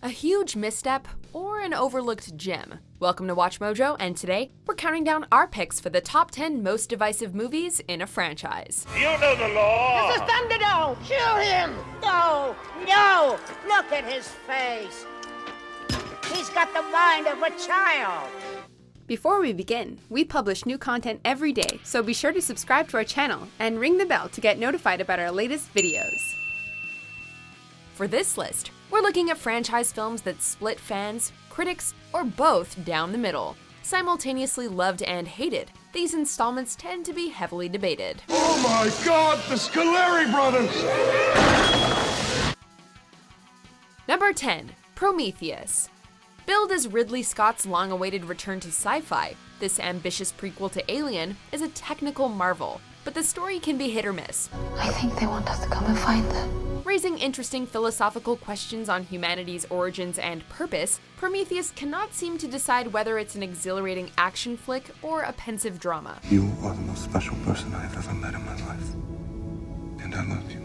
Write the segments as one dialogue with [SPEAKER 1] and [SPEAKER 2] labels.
[SPEAKER 1] a huge misstep, or an overlooked gem? Welcome to WatchMojo, and today we're counting down our picks for the top 10 most divisive movies in a franchise.
[SPEAKER 2] You know the law!
[SPEAKER 3] Mr. Thunderdome, shoot him! No, no! Look at his face! He's got the mind of a child!
[SPEAKER 1] Before we begin, we publish new content every day, so be sure to subscribe to our channel and ring the bell to get notified about our latest videos. For this list, we're looking at franchise films that split fans, critics, or both down the middle. Simultaneously loved and hated, these installments tend to be heavily debated.
[SPEAKER 2] Oh my God, the Scoleri brothers!
[SPEAKER 1] Number 10. Prometheus. Billed as Ridley Scott's long-awaited return to sci-fi, this ambitious prequel to Alien is a technical marvel, but the story can be hit or miss.
[SPEAKER 4] I think they want us to come and find them.
[SPEAKER 1] Raising interesting philosophical questions on humanity's origins and purpose, Prometheus cannot seem to decide whether it's an exhilarating action flick or a pensive drama.
[SPEAKER 5] You are the most special person I've ever met in my life, and I love you.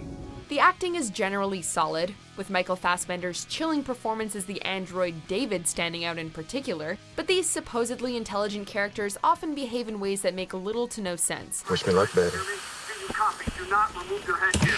[SPEAKER 1] The acting is generally solid, with Michael Fassbender's chilling performance as the android David standing out in particular, but these supposedly intelligent characters often behave in ways that make little to no sense.
[SPEAKER 5] Wish me luck, baby.
[SPEAKER 2] Do not remove your headgear.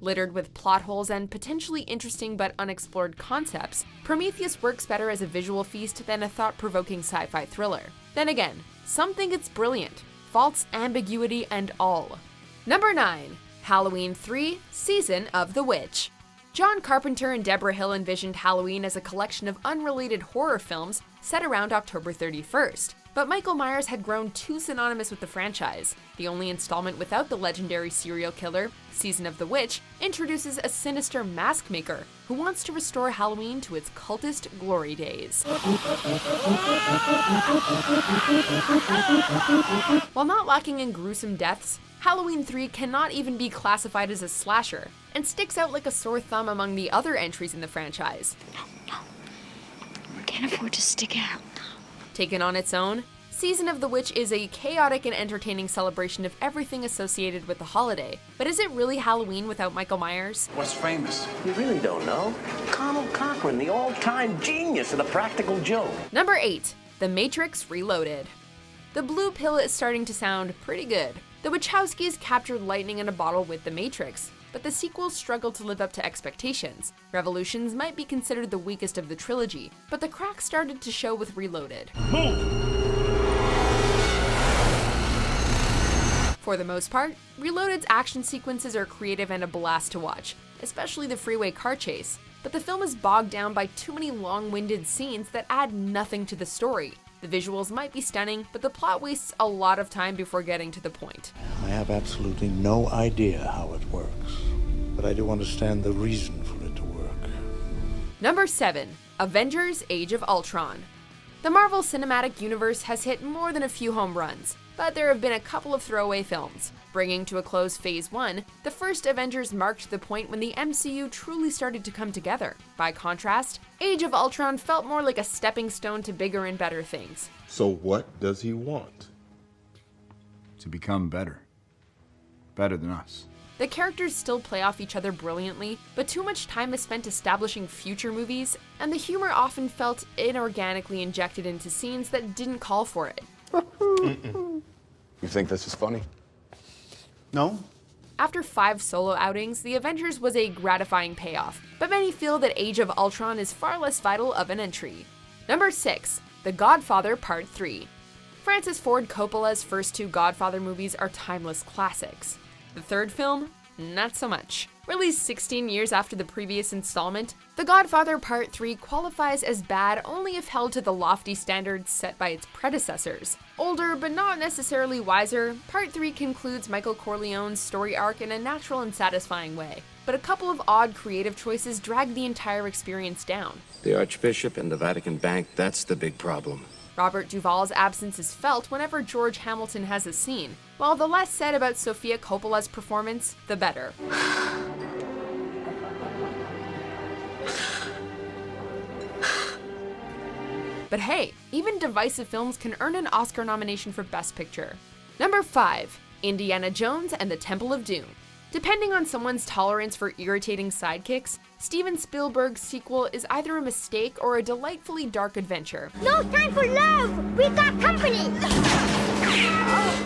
[SPEAKER 1] Littered with plot holes and potentially interesting but unexplored concepts, Prometheus works better as a visual feast than a thought-provoking sci-fi thriller. Then again, some think it's brilliant, faults ambiguity and all. Number 9. Halloween 3: Season of the Witch. John Carpenter and Deborah Hill envisioned Halloween as a collection of unrelated horror films set around October 31st. But Michael Myers had grown too synonymous with the franchise. The only installment without the legendary serial killer, Season of the Witch, introduces a sinister mask maker who wants to restore Halloween to its cultist glory days. While not lacking in gruesome deaths, Halloween 3 cannot even be classified as a slasher, and sticks out like a sore thumb among the other entries in the franchise.
[SPEAKER 4] No. We can't afford to stick out.
[SPEAKER 1] Taken on its own, Season of the Witch is a chaotic and entertaining celebration of everything associated with the holiday. But is it really Halloween without Michael Myers?
[SPEAKER 6] What's famous?
[SPEAKER 7] You really don't know? Connell Cochran, the all-time genius of the practical joke.
[SPEAKER 1] Number 8. The Matrix Reloaded. The blue pill is starting to sound pretty good. The Wachowskis captured lightning in a bottle with The Matrix, but the sequels struggled to live up to expectations. Revolutions might be considered the weakest of the trilogy, but the cracks started to show with Reloaded. For the most part, Reloaded's action sequences are creative and a blast to watch, especially the freeway car chase, but the film is bogged down by too many long-winded scenes that add nothing to the story. The visuals might be stunning, but the plot wastes a lot of time before getting to the point.
[SPEAKER 8] I have absolutely no idea how it works, but I do understand the reason for it to work.
[SPEAKER 1] Number 7. Avengers Age of Ultron. The Marvel Cinematic Universe has hit more than a few home runs, but there have been a couple of throwaway films. Bringing to a close Phase 1, the first Avengers marked the point when the MCU truly started to come together. By contrast, Age of Ultron felt more like a stepping stone to bigger and better things.
[SPEAKER 5] So what does he want?
[SPEAKER 6] To become better. Better than us.
[SPEAKER 1] The characters still play off each other brilliantly, but too much time is spent establishing future movies, and the humor often felt inorganically injected into scenes that didn't call for it.
[SPEAKER 5] You think this is funny?
[SPEAKER 8] No?
[SPEAKER 1] After 5 solo outings, The Avengers was a gratifying payoff, but many feel that Age of Ultron is far less vital of an entry. Number 6. The Godfather Part III. Francis Ford Coppola's first 2 Godfather movies are timeless classics. The third film? Not so much. Released 16 years after the previous installment, The Godfather Part III qualifies as bad only if held to the lofty standards set by its predecessors. Older, but not necessarily wiser, Part 3 concludes Michael Corleone's story arc in a natural and satisfying way, but a couple of odd creative choices drag the entire experience down.
[SPEAKER 7] The Archbishop and the Vatican Bank, that's the big problem.
[SPEAKER 1] Robert Duvall's absence is felt whenever George Hamilton has a scene, while the less said about Sofia Coppola's performance, the better. But hey, even divisive films can earn an Oscar nomination for Best Picture. Number 5. Indiana Jones and the Temple of Doom. Depending on someone's tolerance for irritating sidekicks, Steven Spielberg's sequel is either a mistake or a delightfully dark adventure.
[SPEAKER 3] No time for love! We got company!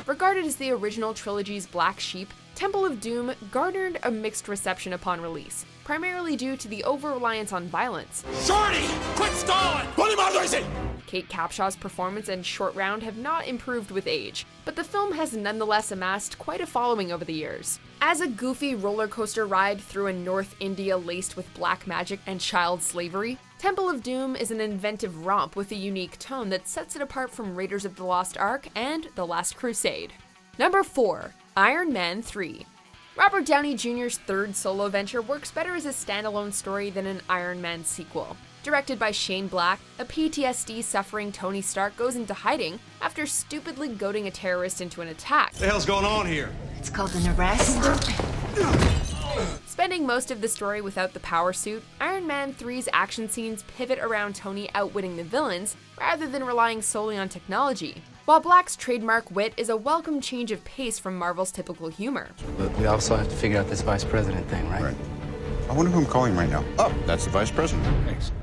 [SPEAKER 1] Regarded as the original trilogy's black sheep, Temple of Doom garnered a mixed reception upon release, primarily due to the over-reliance on violence.
[SPEAKER 2] Shorty! Quit stalling! Put him out, Daisy!
[SPEAKER 1] Kate Capshaw's performance and short round have not improved with age, but the film has nonetheless amassed quite a following over the years. As a goofy roller coaster ride through a North India laced with black magic and child slavery, Temple of Doom is an inventive romp with a unique tone that sets it apart from Raiders of the Lost Ark and The Last Crusade. Number 4. Iron Man 3. Robert Downey Jr.'s third solo venture works better as a standalone story than an Iron Man sequel. Directed by Shane Black, a PTSD-suffering Tony Stark goes into hiding after stupidly goading a terrorist into an attack.
[SPEAKER 2] What the hell's going on here?
[SPEAKER 4] It's called an arrest.
[SPEAKER 1] Spending most of the story without the power suit, Iron Man 3's action scenes pivot around Tony outwitting the villains rather than relying solely on technology. While Black's trademark wit is a welcome change of pace from Marvel's typical humor.
[SPEAKER 9] But we also have to figure out this vice president thing, right?
[SPEAKER 5] I wonder who I'm calling right now. Oh, that's the vice president. Thanks.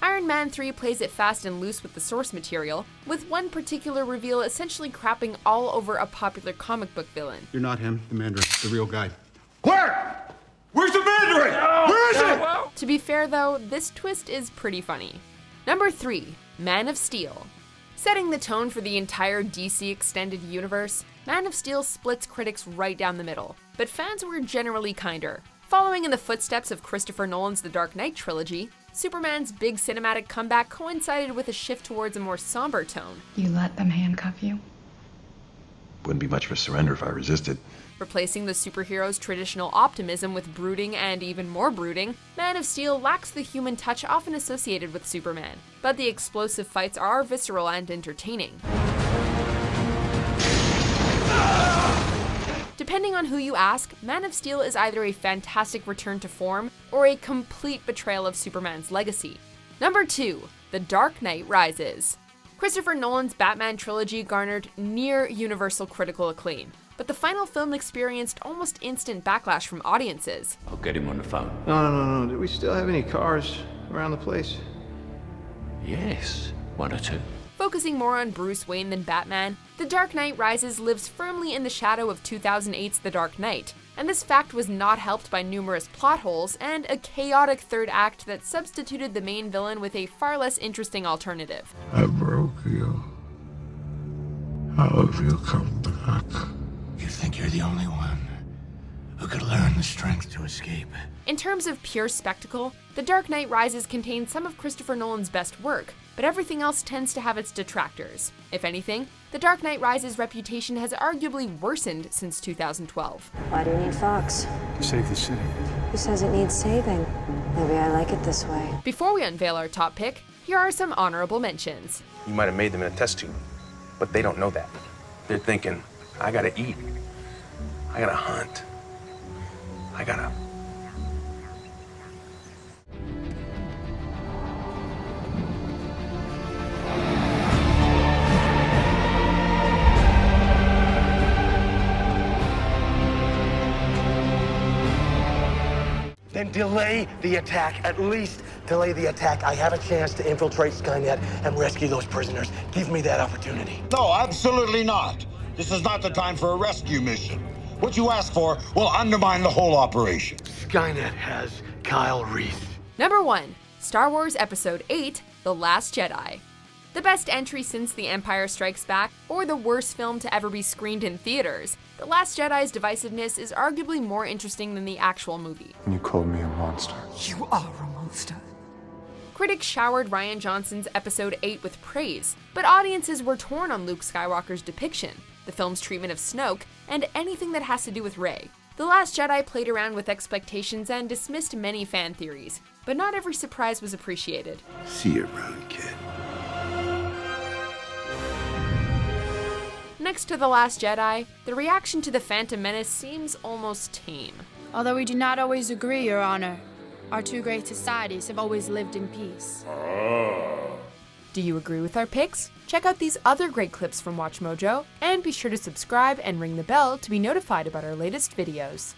[SPEAKER 1] Iron Man 3 plays it fast and loose with the source material, with one particular reveal essentially crapping all over a popular comic book villain.
[SPEAKER 6] You're not him, the Mandarin, the real guy.
[SPEAKER 2] Where? Where's the Mandarin? Where is it?
[SPEAKER 1] To be fair though, this twist is pretty funny. Number 3. Man of Steel. Setting the tone for the entire DC extended universe, Man of Steel splits critics right down the middle, but fans were generally kinder. Following in the footsteps of Christopher Nolan's The Dark Knight trilogy, Superman's big cinematic comeback coincided with a shift towards a more somber tone.
[SPEAKER 4] You let them handcuff you?
[SPEAKER 5] Wouldn't be much of a surrender if I resisted.
[SPEAKER 1] Replacing the superhero's traditional optimism with brooding and even more brooding, Man of Steel lacks the human touch often associated with Superman, but the explosive fights are visceral and entertaining. Depending on who you ask, Man of Steel is either a fantastic return to form or a complete betrayal of Superman's legacy. Number 2. The Dark Knight Rises. Christopher Nolan's Batman trilogy garnered near universal critical acclaim, but the final film experienced almost instant backlash from audiences.
[SPEAKER 7] I'll get him on the phone.
[SPEAKER 10] No. Do we still have any cars around the place?
[SPEAKER 7] Yes, 1 or 2.
[SPEAKER 1] Focusing more on Bruce Wayne than Batman, The Dark Knight Rises lives firmly in the shadow of 2008's The Dark Knight, and this fact was not helped by numerous plot holes and a chaotic third act that substituted the main villain with a far less interesting alternative.
[SPEAKER 5] I broke you. How have you come back?
[SPEAKER 7] You think you're the only one who could learn the strength to escape?
[SPEAKER 1] In terms of pure spectacle, The Dark Knight Rises contains some of Christopher Nolan's best work, but everything else tends to have its detractors. If anything, The Dark Knight Rises' reputation has arguably worsened since 2012.
[SPEAKER 11] Why do you need Fox?
[SPEAKER 5] To save the city.
[SPEAKER 11] Who says it needs saving? Maybe I like it this way.
[SPEAKER 1] Before we unveil our top pick, here are some honorable mentions.
[SPEAKER 12] You might have made them in a test tube, but they don't know that. They're thinking, I gotta eat. I gotta hunt. I gotta...
[SPEAKER 7] Then delay the attack. At least delay the attack. I have a chance to infiltrate Skynet and rescue those prisoners. Give me that opportunity.
[SPEAKER 2] No, absolutely not. This is not the time for a rescue mission. What you ask for will undermine the whole operation.
[SPEAKER 7] Skynet has Kyle Reese.
[SPEAKER 1] Number 1. Star Wars Episode 8, The Last Jedi. The best entry since The Empire Strikes Back, or the worst film to ever be screened in theaters, The Last Jedi's divisiveness is arguably more interesting than the actual movie.
[SPEAKER 5] You called me a monster.
[SPEAKER 4] You are a monster.
[SPEAKER 1] Critics showered Rian Johnson's Episode 8 with praise, but audiences were torn on Luke Skywalker's depiction, the film's treatment of Snoke, and anything that has to do with Rey. The Last Jedi played around with expectations and dismissed many fan theories, but not every surprise was appreciated.
[SPEAKER 5] See you around, kid.
[SPEAKER 1] Next to The Last Jedi, the reaction to The Phantom Menace seems almost tame.
[SPEAKER 13] Although we do not always agree, Your Honor, our two great societies have always lived in peace.
[SPEAKER 1] Do you agree with our picks? Check out these other great clips from WatchMojo, and be sure to subscribe and ring the bell to be notified about our latest videos.